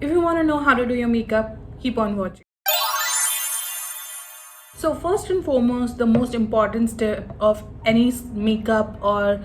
if you want to know how to do your makeup, keep on watching. So first and foremost, the most important step of any makeup or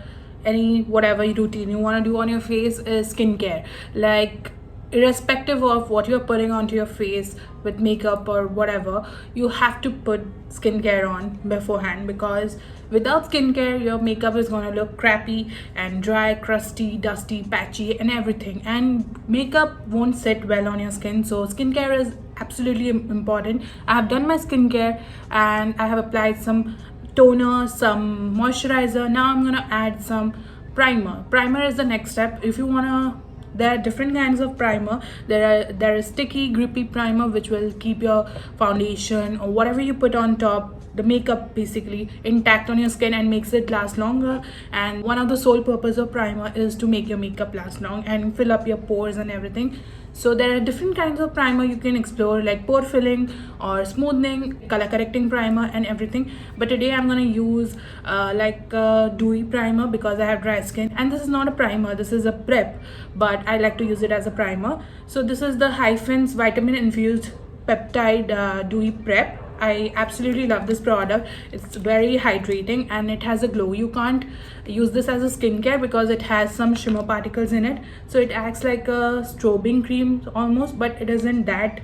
any whatever routine you want to do on your face is skincare. Like, irrespective of what you're putting onto your face with makeup or whatever, you have to put skincare on beforehand, because without skincare your makeup is going to look crappy and dry, crusty, dusty, patchy and everything, and makeup won't sit well on your skin. So skincare is absolutely important. I have done my skincare and I have applied some toner, some moisturizer. Now I'm gonna add some primer is the next step. If you wanna, there are different kinds of primer. There is sticky, grippy primer, which will keep your foundation or whatever you put on top, the makeup basically, intact on your skin and makes it last longer. And one of the sole purpose of primer is to make your makeup last long and fill up your pores and everything. So there are different kinds of primer you can explore, like pore filling or smoothing, color correcting primer and everything. But today I'm gonna use like a dewy primer because I have dry skin, and this is not a primer, this is a prep, but I like to use it as a primer. So this is the Hyphen's vitamin infused peptide dewy prep. I absolutely love this product. It's very hydrating and it has a glow. You can't use this as a skincare because it has some shimmer particles in it, so it acts like a strobing cream almost, but it isn't that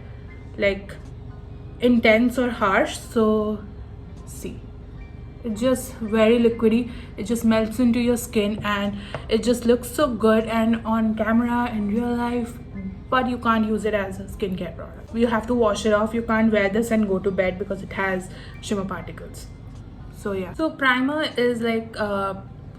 like intense or harsh. So see, it's just very liquidy, it just melts into your skin and it just looks so good and on camera in real life, but you can't use it as a skincare product. You have to wash it off. You can't wear this and go to bed because it has shimmer particles. So yeah, so primer is like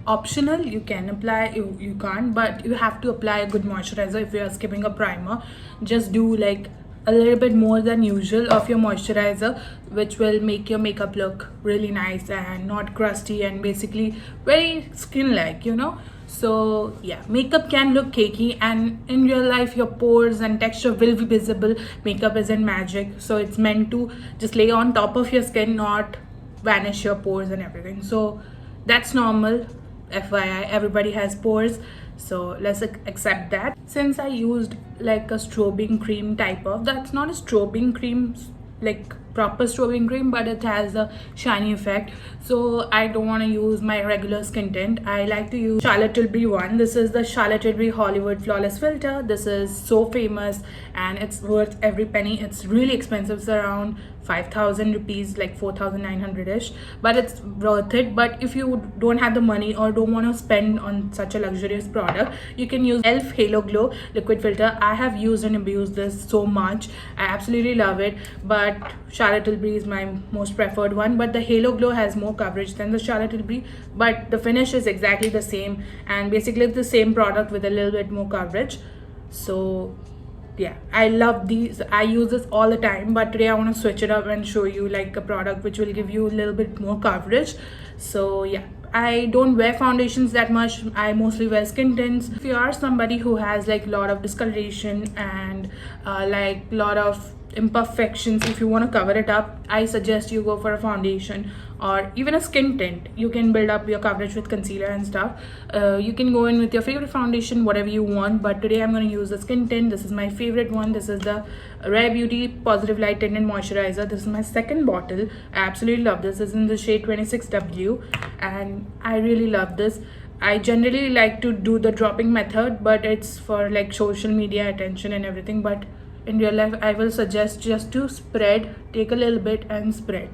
optional. You can apply, you can't, but you have to apply a good moisturizer. If you are skipping a primer, just do like a little bit more than usual of your moisturizer, which will make your makeup look really nice and not crusty and basically very skin like, you know. So yeah, makeup can look cakey and in real life your pores and texture will be visible. Makeup isn't magic, so it's meant to just lay on top of your skin, not vanish your pores and everything. So that's normal, FYI, everybody has pores, so let's accept that. Since I used like a strobing cream type of, that's not a strobing cream like proper strobing cream, but it has a shiny effect, so I don't want to use my regular skin tint. I like to use Charlotte Tilbury one. This is the Charlotte Tilbury Hollywood Flawless Filter. This is so famous and it's worth every penny. It's really expensive, it's around 5,000 rupees, like 4,900-ish, but it's worth it. But if you don't have the money or don't want to spend on such a luxurious product, you can use ELF Halo Glow liquid filter. I have used and abused this so much, I absolutely love it, but Charlotte Tilbury is my most preferred one. But the Halo Glow has more coverage than the Charlotte Tilbury, but the finish is exactly the same and basically it's the same product with a little bit more coverage. So yeah, I love these. I use this all the time, but today I want to switch it up and show you like a product which will give you a little bit more coverage. So yeah, I don't wear foundations that much. I mostly wear skin tints. If you are somebody who has like a lot of discoloration and like a lot of imperfections, if you want to cover it up, I suggest you go for a foundation or even a skin tint. You can build up your coverage with concealer and stuff. You can go in with your favorite foundation, whatever you want, but today I'm going to use the skin tint. This is my favorite one. This is the Rare Beauty Positive Light Tinted Moisturizer. This is my second bottle. I absolutely love this. This is in the shade 26W and I really love this. I generally like to do the dropping method, but it's for like social media attention and everything, but in real life I will suggest just to spread, take a little bit and spread.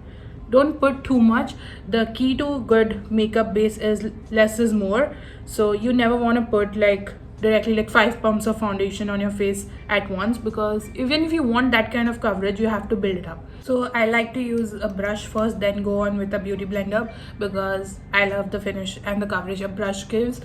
Don't put too much. The key to good makeup base is less is more, so you never want to put like directly like 5 pumps of foundation on your face at once, because even if you want that kind of coverage, you have to build it up. So I like to use a brush first, then go on with a beauty blender because I love the finish and the coverage a brush gives.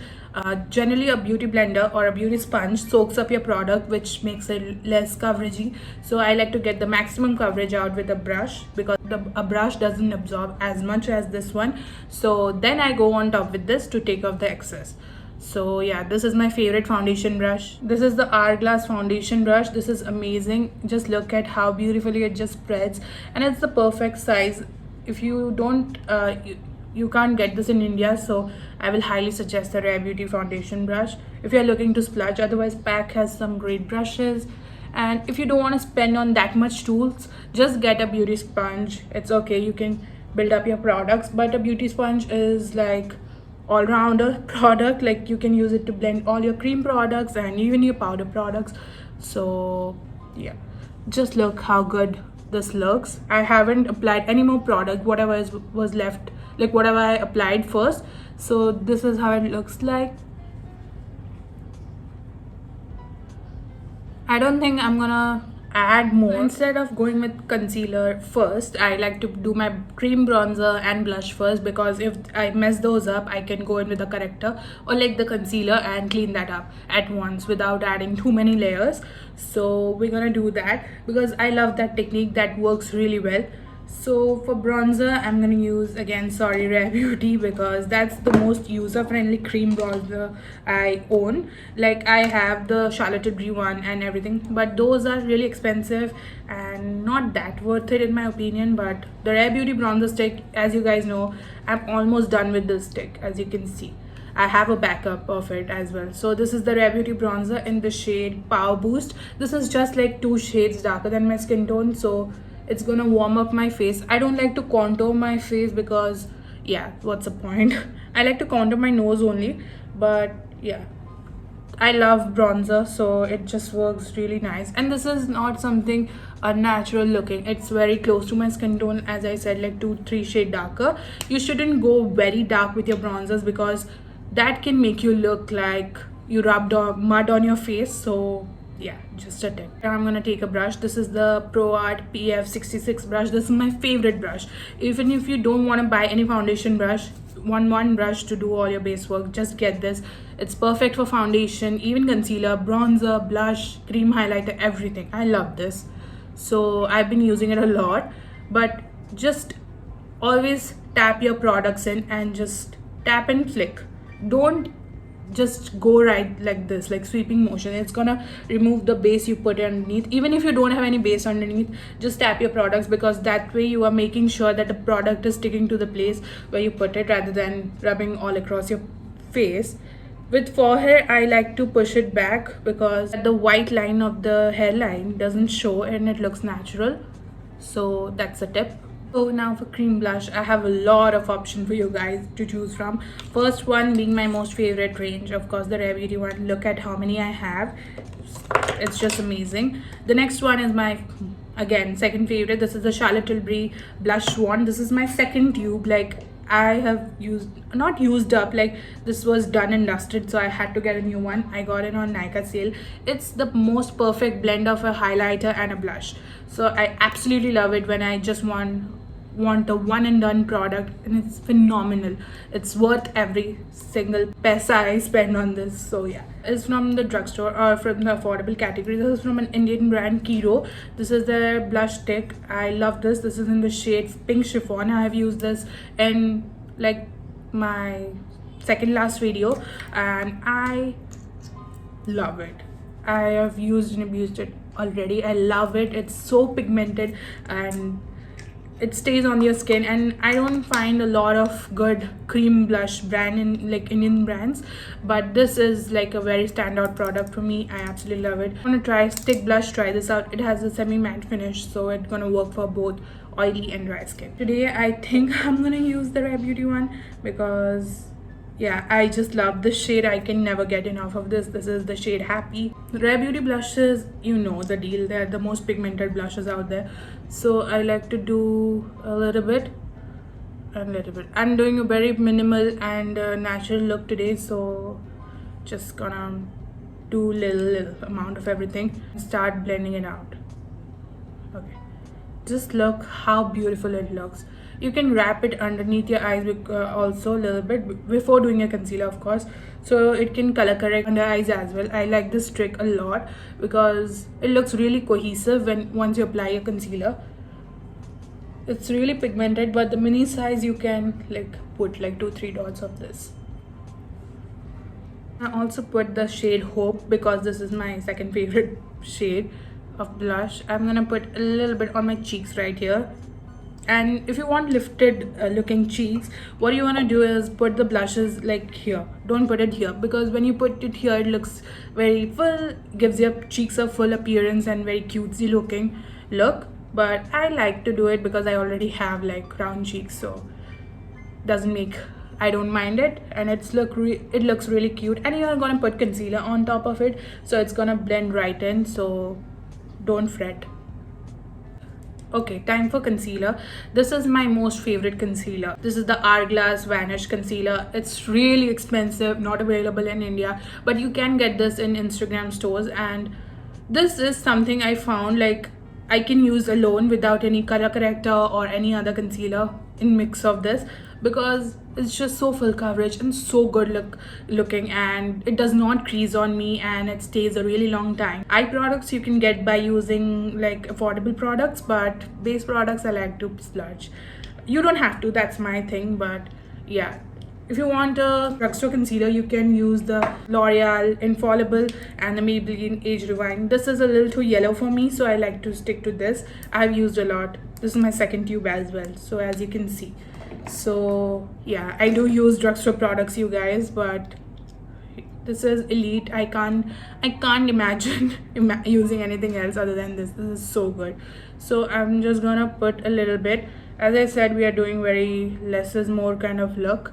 Generally a beauty blender or a beauty sponge soaks up your product, which makes it less coveragey. So I like to get the maximum coverage out with a brush because a brush doesn't absorb as much as this one. So then I go on top with this to take off the excess. So yeah, this is my favorite foundation brush. This is the Hourglass foundation brush. This is amazing. Just look at how beautifully it just spreads, and it's the perfect size. If you don't you can't get this in India, so I will highly suggest the Rare Beauty foundation brush if you're looking to splurge. Otherwise, PAC has some great brushes, And if you don't want to spend on that much tools, just get a beauty sponge. It's okay, you can build up your products, but a beauty sponge is like all-rounder product. Like you can use it to blend all your cream products and even your powder products. So yeah, just look how good this looks. I haven't applied any more product, whatever was left, like whatever I applied first. So this is how it looks like. I don't think I'm gonna add more. Instead of going with concealer first, I like to do my cream, bronzer and blush first, because if I mess those up, I can go in with the corrector or like the concealer and clean that up at once without adding too many layers. So we're gonna do that because I love that technique. That works really well. So for bronzer, I'm gonna use again Rare Beauty, because that's the most user-friendly cream bronzer I own. Like I have the Charlotte Tilbury one and everything, but those are really expensive and not that worth it in my opinion. But the Rare Beauty bronzer stick, as you guys know, I'm almost done with this stick. As you can see, I have a backup of it as well. So this is the Rare Beauty bronzer in the shade Power Boost. This is just like 2 shades darker than my skin tone, so it's gonna warm up my face. I don't like to contour my face because yeah, what's the point? I like to contour my nose only, but yeah, I love bronzer, so it just works really nice. And this is not something unnatural looking. It's very close to my skin tone, as I said, like 2-3 shade darker. You shouldn't go very dark with your bronzers because that can make you look like you rubbed mud on your face. So yeah, just a tip. Now I'm gonna take a brush. This is the Pro Art PF66 brush. This is my favorite brush. Even if you don't want to buy any foundation brush, one brush to do all your base work, just get this. It's perfect for foundation, even concealer, bronzer, blush, cream highlighter, everything. I love this, so I've been using it a lot. But just always tap your products in and just tap and flick. Don't just go right like this, like sweeping motion. It's gonna remove the base you put underneath. Even if you don't have any base underneath, just tap your products, because that way you are making sure that the product is sticking to the place where you put it rather than rubbing all across your face. With forehead, I like to push it back because the white line of the hairline doesn't show and it looks natural. So that's a tip. So now for cream blush, I have a lot of options for you guys to choose from. First one being my most favorite range, of course, the Rare Beauty one. Look at how many I have. It's just amazing. The next one is my, again, second favorite. This is the Charlotte Tilbury Blush One. This is my second tube. Like I have not used up, like this was done and dusted, so I had to get a new one. I got it on Nika sale. It's the most perfect blend of a highlighter and a blush. So I absolutely love it when I just want a one and done product, and it's phenomenal. It's worth every single paisa I spend on this. So yeah, it's from the drugstore or from the affordable category. This is from an Indian brand, Kiro. This is their blush stick. I love this. This is in the shade Pink Chiffon. I have used this in like my second last video and I love it. I have used and abused it already. I love it. It's so pigmented and it stays on your skin, and I don't find a lot of good cream blush brand in like Indian brands, but this is like a very standout product for me. I absolutely love it. I want to try stick blush. Try this out. It has a semi matte finish, so it's gonna work for both oily and dry skin. Today I think I'm gonna use the Rare Beauty one because yeah, I just love this shade. I can never get enough of this. This is the shade Happy. Rare Beauty blushes, you know the deal. They're the most pigmented blushes out there. So I like to do a little bit and a little bit. I'm doing a very minimal and natural look today, so just gonna do little amount of everything and start blending it out. Okay, just look how beautiful it looks. You can wrap it underneath your eyes also a little bit before doing a concealer, of course, so it can color correct under eyes as well. I like this trick a lot because it looks really cohesive once you apply your concealer. It's really pigmented, but the mini size you can like put like 2-3 dots of this. I also put the shade Hope because this is my second favorite shade of blush. I'm gonna put a little bit on my cheeks right here. And if you want lifted looking cheeks, what you want to do is put the blushes like here. Don't put it here, because when you put it here it looks very full, gives your cheeks a full appearance and very cutesy looking look. But I like to do it because I already have like round cheeks, so doesn't make, I don't mind it, and it looks really cute. And you're gonna put concealer on top of it, so it's gonna blend right in, so don't fret. Okay, time for concealer. This is my most favorite concealer. This is the Hourglass Vanish concealer. It's really expensive, not available in India, but you can get this in Instagram stores. And this is something I found like I can use alone without any color corrector or any other concealer in mix of this, because it's just so full coverage and so good looking, and it does not crease on me, and it stays a really long time. Eye products you can get by using like affordable products, but base products I like to splurge. You don't have to, that's my thing, but yeah. If you want a drugstore concealer, you can use the L'Oreal Infallible and the Maybelline Age Rewind. This is a little too yellow for me, so I like to stick to this. I've used a lot. This is my second tube as well, so as you can see. So yeah, I do use drugstore products, you guys, but this is elite. I can't imagine using anything else other than this. This is so good. So I'm just gonna put a little bit. As I said, we are doing very less is more kind of look,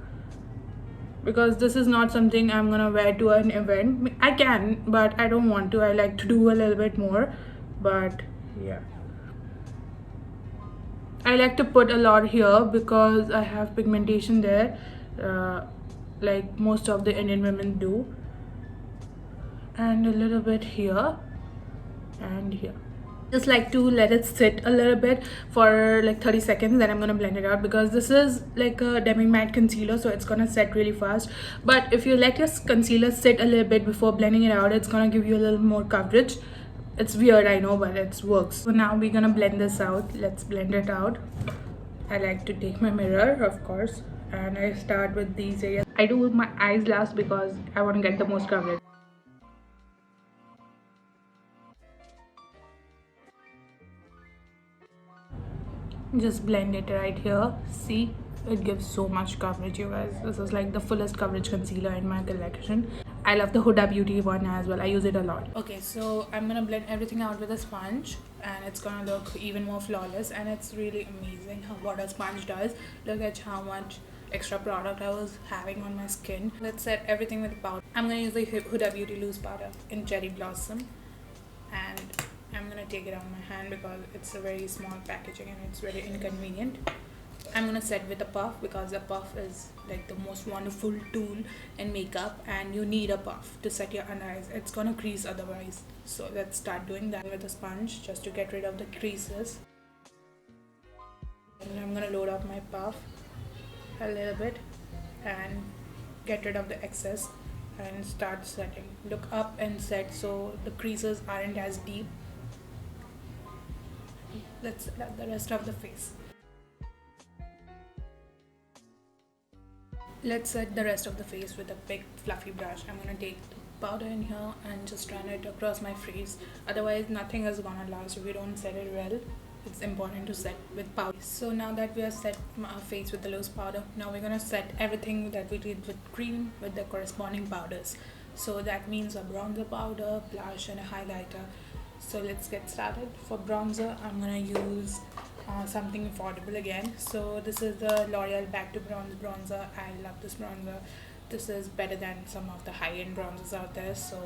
because this is not something I'm gonna wear to an event. I can, but I don't want to. I like to do a little bit more, but yeah, I like to put a lot here because I have pigmentation there, like most of the Indian women do, and a little bit here and here. Just like to let it sit a little bit for like 30 seconds, then I'm gonna blend it out, because this is like a demi matte concealer, so it's gonna set really fast. But if you let your concealer sit a little bit before blending it out, it's gonna give you a little more coverage. It's weird, I know, but it works. So now we're gonna blend this out. Let's blend it out. I like to take my mirror, of course, and I start with these areas. I do my eyes last because I want to get the most coverage. Just blend it right here. See, it gives so much coverage, you guys. This is like the fullest coverage concealer in my collection. I love the Huda Beauty one as well. I use it a lot. Okay, so I'm gonna blend everything out with a sponge, and it's gonna look even more flawless, and it's really amazing what a sponge does. Look at how much extra product I was having on my skin. Let's set everything with powder. I'm gonna use the Huda Beauty loose powder in Cherry Blossom, and I'm gonna take it out of my hand because it's a very small packaging and it's very inconvenient. I'm gonna set with a puff, because a puff is like the most wonderful tool in makeup, and you need a puff to set your under eyes. It's gonna crease otherwise. So let's start doing that with a sponge just to get rid of the creases. And I'm gonna load up my puff a little bit and get rid of the excess and start setting. Look up and set so the creases aren't as deep. Let's set up the rest of the face. Let's set the rest of the face with a big fluffy brush. I'm gonna take the powder in here and just run it across my face. Otherwise, nothing is gonna last if we don't set it well. It's important to set with powder. So now that we have set our face with the loose powder, now we're gonna set everything that we did with cream with the corresponding powders. So that means a bronzer powder, blush, and a highlighter. So let's get started. For bronzer, I'm gonna use something affordable again. So this is the L'Oreal Back to Bronze bronzer. I love this bronzer. This is better than some of the high-end bronzers out there, so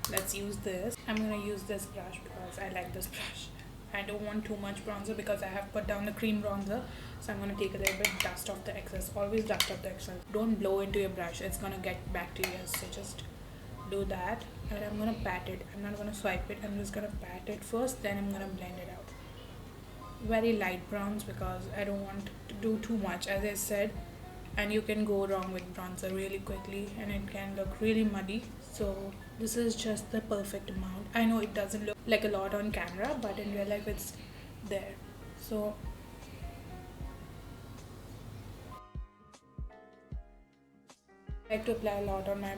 let's use this. I'm gonna use this brush because I like this brush. I don't want too much bronzer because I have put down the cream bronzer, so I'm gonna take a little bit, dust off the excess. Always dust off the excess. Don't blow into your brush, it's gonna get bacteria, so just do that. And I'm gonna pat it. I'm not gonna swipe it, I'm just gonna pat it first, then I'm gonna blend it out. Very light browns because I don't want to do too much, as I said, and you can go wrong with bronzer really quickly and it can look really muddy. So this is just the perfect amount. I know it doesn't look like a lot on camera, but in real life it's there. So I like to apply a lot on my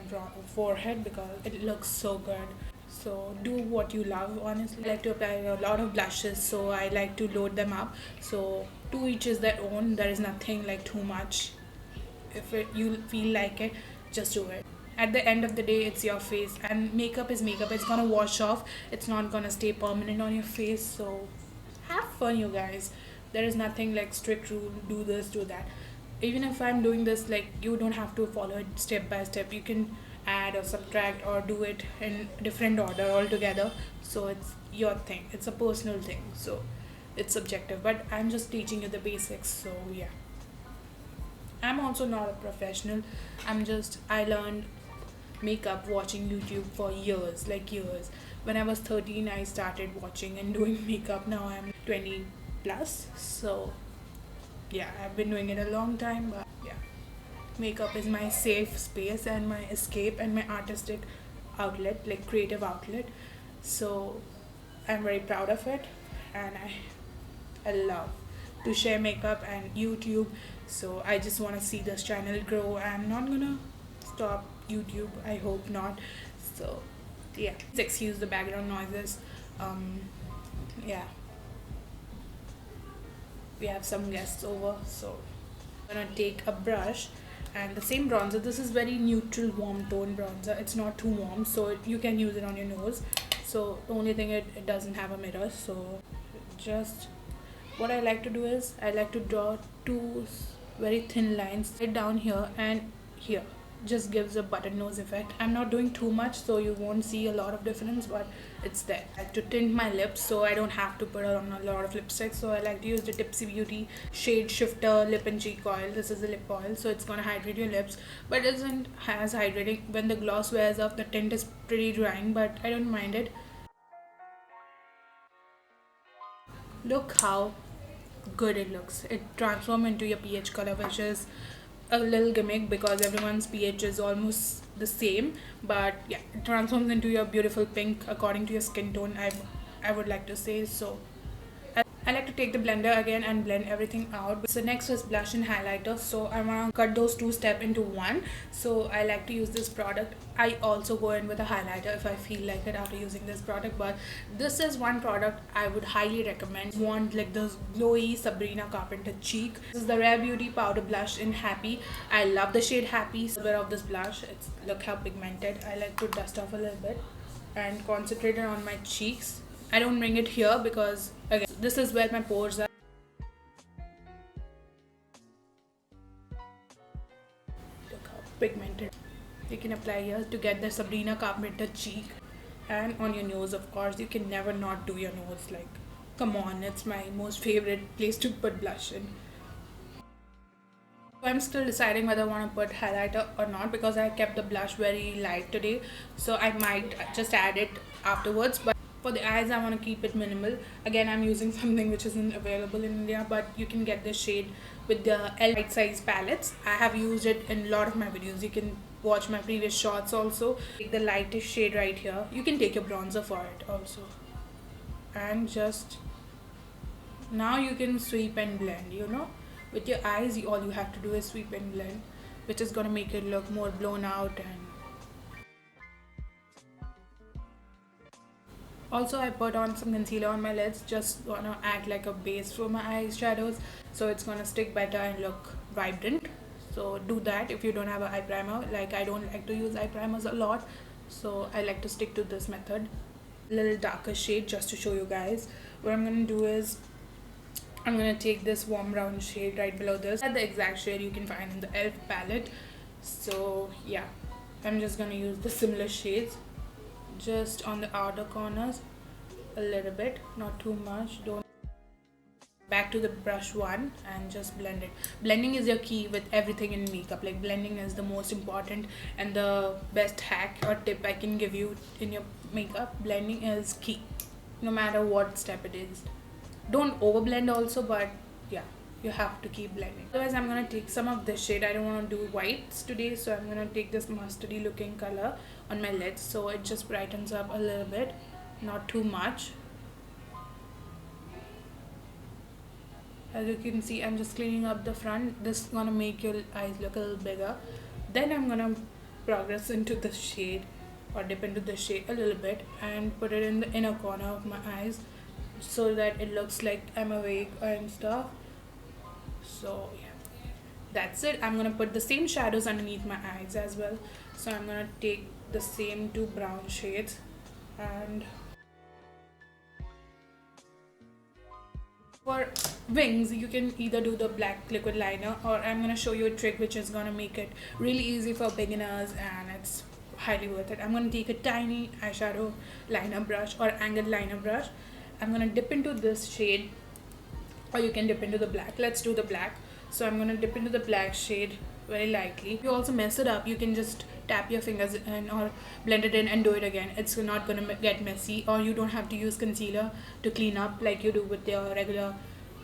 forehead because it looks so good. So do what you love. Honestly, I like to apply a lot of blushes, so I like to load them up. So to each is their own. There is nothing like too much. If you feel like it, just do it. At the end of the day, it's your face, and makeup is makeup. It's gonna wash off. It's not gonna stay permanent on your face. So have fun, you guys. There is nothing like strict rule. Do this, do that. Even if I'm doing this, like, you don't have to follow it step by step. You can add or subtract or do it in different order altogether. So it's your thing. It's a personal thing. So it's subjective. But I'm just teaching you the basics. So yeah. I'm also not a professional. I learned makeup watching YouTube for years, like years. When I was 13, I started watching and doing makeup. Now I'm 20 plus. So yeah, I've been doing it a long time, but yeah. Makeup is my safe space and my escape and my artistic outlet, like creative outlet. So I'm very proud of it, and I love to share makeup and YouTube. So I just want to see this channel grow. I'm not gonna stop YouTube. I hope not. So yeah, please excuse the background noises. Yeah, we have some guests over, so I'm gonna take a brush and the same bronzer. This is very neutral warm tone bronzer. It's not too warm, so you can use it on your nose. So the only thing, it doesn't have a mirror. So just what I like to do is I like to draw two very thin lines right down here and here. Just gives a button nose effect. I'm not doing too much, so you won't see a lot of difference, but it's there. I like to tint my lips, so I don't have to put on a lot of lipstick. So I like to use the Tipsy Beauty Shade Shifter Lip and Cheek Oil. This is the lip oil, so it's gonna hydrate your lips, but it isn't as hydrating. When the gloss wears off, the tint is pretty drying, but I don't mind it. Look how good it looks. It transforms into your pH color, which is a little gimmick because everyone's pH is almost the same. But yeah, it transforms into your beautiful pink according to your skin tone. I would like to say so. I like to take the blender again and blend everything out. So next is blush and highlighter. So I want to cut those two steps into one. So I like to use this product. I also go in with a highlighter if I feel like it after using this product. But this is one product I would highly recommend. Want like this glowy Sabrina Carpenter cheek. This is the Rare Beauty powder blush in Happy. I love the shade Happy. So of this blush, it's look how pigmented. I like to dust off a little bit and concentrate it on my cheeks. I don't bring it here because again, this is where my pores are. Look how pigmented. You can apply here to get the Sabrina Carpenter cheek, and on your nose, of course. You can never not do your nose. Like, come on, it's my most favorite place to put blush in. I'm still deciding whether I want to put highlighter or not because I kept the blush very light today. So I might just add it afterwards. But for the eyes, I want to keep it minimal. Again, I'm using something which isn't available in India, but you can get this shade with the L light size palettes. I have used it in a lot of my videos. You can watch my previous shorts also. Take the lightest shade right here. You can take your bronzer for it also. And just now you can sweep and blend, you know. With your eyes, all you have to do is sweep and blend, which is going to make it look more blown out. And also I put on some concealer on my lids, just gonna act like a base for my eyeshadows, so it's gonna stick better and look vibrant. So do that if you don't have an eye primer. Like, I don't like to use eye primers a lot, so I like to stick to this method. Little darker shade just to show you guys. What I'm gonna do is I'm gonna take this warm brown shade right below this. That's the exact shade you can find in the e.l.f. palette. So yeah, I'm just gonna use the similar shades just on the outer corners a little bit, not too much. Don't. Back to the brush one and just blend it. Blending is your key with everything in makeup. Like, blending is the most important and the best hack or tip I can give you in your makeup. Blending is key no matter what step it is. Don't overblend also, but yeah, you have to keep blending. Otherwise, I'm gonna take some of this shade. I don't want to do whites today, so I'm gonna take this mustardy looking color on my lids, so it just brightens up a little bit, not too much. As you can see, I'm just cleaning up the front. This is gonna make your eyes look a little bigger. Then I'm gonna progress into the shade or dip into the shade a little bit and put it in the inner corner of my eyes so that it looks like I'm awake and stuff. So yeah, that's it. I'm gonna put the same shadows underneath my eyes as well. So I'm gonna take the same two brown shades, and for wings you can either do the black liquid liner, or I'm gonna show you a trick which is gonna make it really easy for beginners and it's highly worth it. I'm gonna take a tiny eyeshadow liner brush or angled liner brush. I'm gonna dip into this shade, or you can dip into the black. Let's do the black. So I'm gonna dip into the black shade very lightly. If you also mess it up, you can just tap your fingers in or blend it in and do it again. It's not gonna get messy, or you don't have to use concealer to clean up like you do with your regular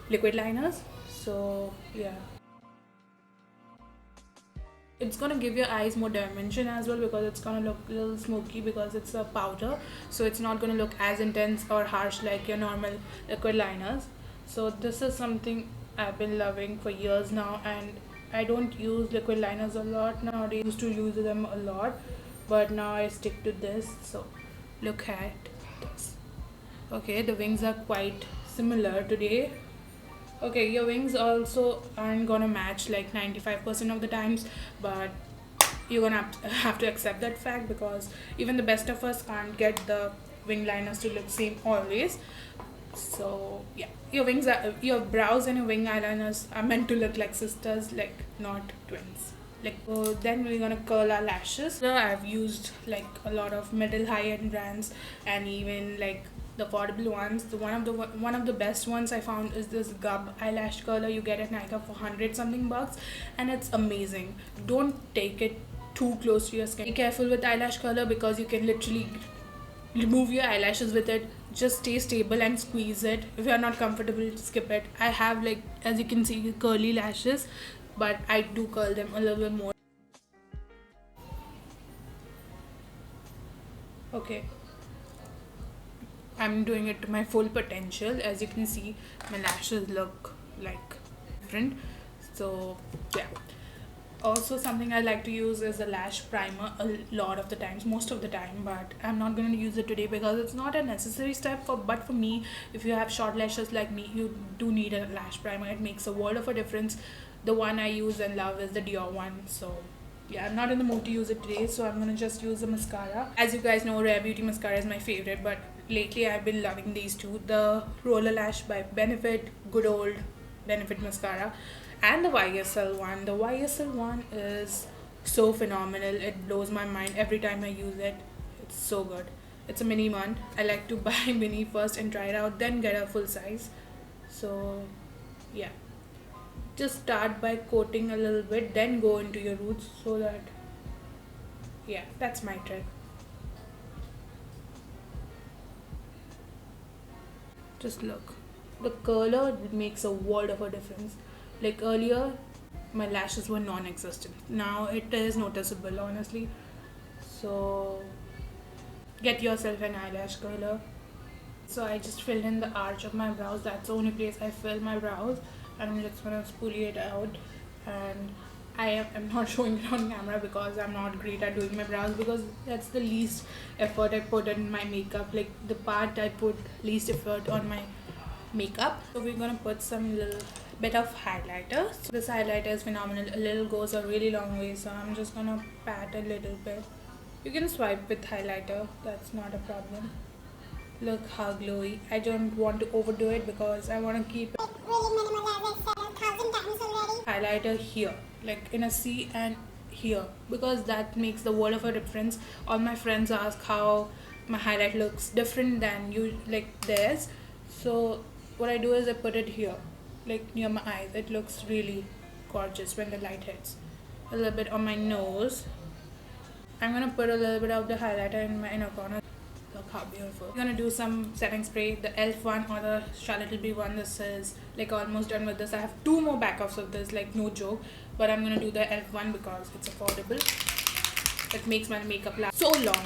liquid liners. So yeah, it's gonna give your eyes more dimension as well, because it's gonna look a little smoky because it's a powder, so it's not gonna look as intense or harsh like your normal liquid liners. So this is something I've been loving for years now, and I don't use liquid liners a lot nowadays. I used to use them a lot, but now I stick to this. So look at this. Okay, the wings are quite similar today. Okay, your wings also aren't gonna match like 95% of the times, but you're gonna have to accept that fact, because even the best of us can't get the wing liners to look same always. So yeah, your brows and your wing eyeliners are meant to look like sisters, like not twins. Like, so then we're gonna curl our lashes. So I've used like a lot of middle high-end brands and even like the affordable ones. One of the best ones I found is this Gub eyelash curler you get at Nika for 100 something bucks, and it's amazing. Don't take it too close to your skin. Be careful with eyelash curler because you can literally remove your eyelashes with it. Just stay stable and squeeze it. If you are not comfortable, skip it. I have, like, as you can see, curly lashes, but I do curl them a little bit more. Okay, I'm doing it to my full potential. As you can see, my lashes look like different. So yeah, also something I like to use is a lash primer a lot of the times, most of the time, but I'm not going to use it today because it's not a necessary step but for me, if you have short lashes like me, you do need a lash primer. It makes a world of a difference. The one I use and love is the Dior one. So yeah, I'm not in the mood to use it today, so I'm gonna just use the mascara. As you guys know, Rare Beauty mascara is my favorite, but lately I've been loving these two, the Roller Lash by Benefit, good old Benefit mascara, and the YSL one. The YSL one is so phenomenal. It blows my mind every time I use it. It's so good. It's a mini one. I like to buy mini first and try it out, then get a full size. So yeah, just start by coating a little bit, then go into your roots, so that, yeah, that's my trick. Just look, the color makes a world of a difference. Like earlier my lashes were non-existent, now it is noticeable, honestly. So get yourself an eyelash curler. So I just filled in the arch of my brows. That's the only place I fill my brows, and I'm just gonna spoolie it out. And I'm not showing it on camera because I'm not great at doing my brows, because that's the least effort I put in my makeup, like the part I put least effort on my makeup. So we're gonna put some little bit of highlighter. So this highlighter is phenomenal. A little goes a really long way, so I'm just gonna pat a little bit. You can swipe with highlighter, that's not a problem. Look how glowy. I don't want to overdo it because I want to keep it really minimal, as I said 1,000 times already. Highlighter here, like in a C and here, because that makes the world of a difference. All my friends ask how my highlight looks different than you, like theirs. So what I do is I put it here, like near my eyes. It looks really gorgeous when the light hits. A little bit on my nose. I'm gonna put a little bit of the highlighter in my inner corner. Look how beautiful. I'm gonna do some setting spray, the e.l.f. one or the Charlotte Tilbury one. This is like almost done with this. I have two more backups of this, like no joke, but I'm gonna do the e.l.f. one because it's affordable. It makes my makeup last so long.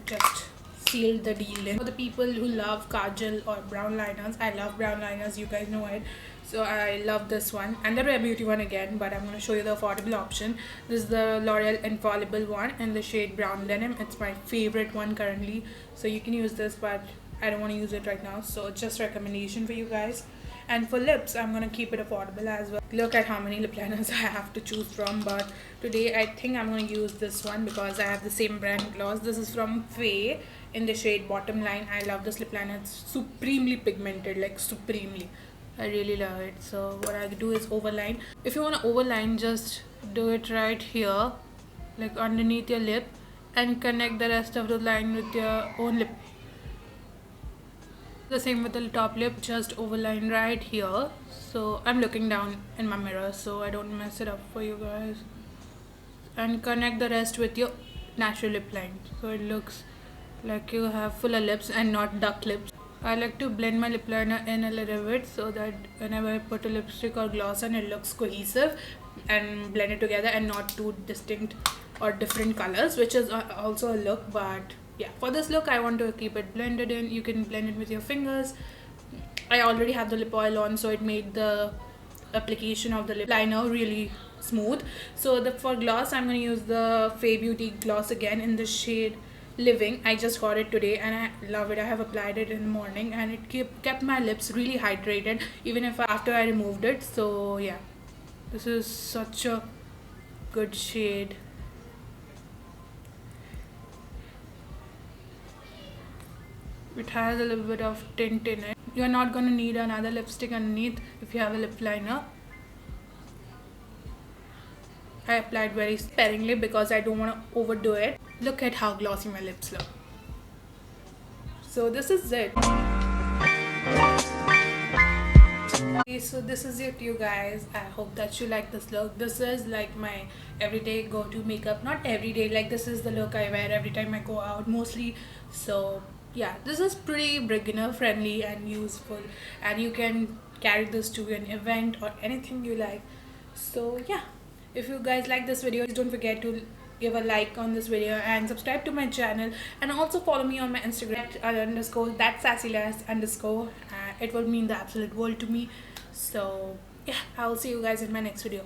Just seal the deal in. For the people who love kajal or brown liners, I love brown liners, you guys know it. So I love this one and the Rare Beauty one again, but I'm going to show you the affordable option. This is the L'Oreal Infallible one in the shade Brown Denim. It's my favorite one currently, so you can use this, but I don't want to use it right now, so just recommendation for you guys. And for lips, I'm gonna keep it affordable as well. Look at how many lip liners I have to choose from, but today I think I'm gonna use this one because I have the same brand gloss. This is from Faye in the shade Bottomline. I love this lip liner. It's supremely pigmented, like supremely. I really love it. So what I do is overline. If you want to overline, just do it right here, like underneath your lip, and connect the rest of the line with your own lip. The same with the top lip, just overline right here. So I'm looking down in my mirror so I don't mess it up for you guys. And connect the rest with your natural lip line, so it looks like you have fuller lips and not duck lips. I like to blend my lip liner in a little bit so that whenever I put a lipstick or gloss on, it looks cohesive and blend it together and not too distinct or different colors, which is also a look. But yeah, for this look I want to keep it blended in. You can blend it with your fingers. I already have the lip oil on, so it made the application of the lip liner really smooth. So for gloss, I'm going to use the Faye Beauty gloss again in the shade Living. I just got it today and I love it. I have applied it in the morning and it kept my lips really hydrated even if after I removed it. So yeah, this is such a good shade. It has a little bit of tint in it. You're not going to need another lipstick underneath if you have a lip liner. I applied very sparingly because I don't want to overdo it. Look at how glossy my lips look. So this is it. Okay, so this is it, you guys. I hope that you like this look. This is like my everyday go-to makeup. Not everyday, like this is the look I wear every time I go out mostly. So yeah, this is pretty beginner friendly and useful, and you can carry this to an event or anything you like. So yeah, if you guys like this video, please don't forget to give a like on this video and subscribe to my channel, and also follow me on my Instagram _ that sassylass _ it will mean the absolute world to me. So yeah, I will see you guys in my next video.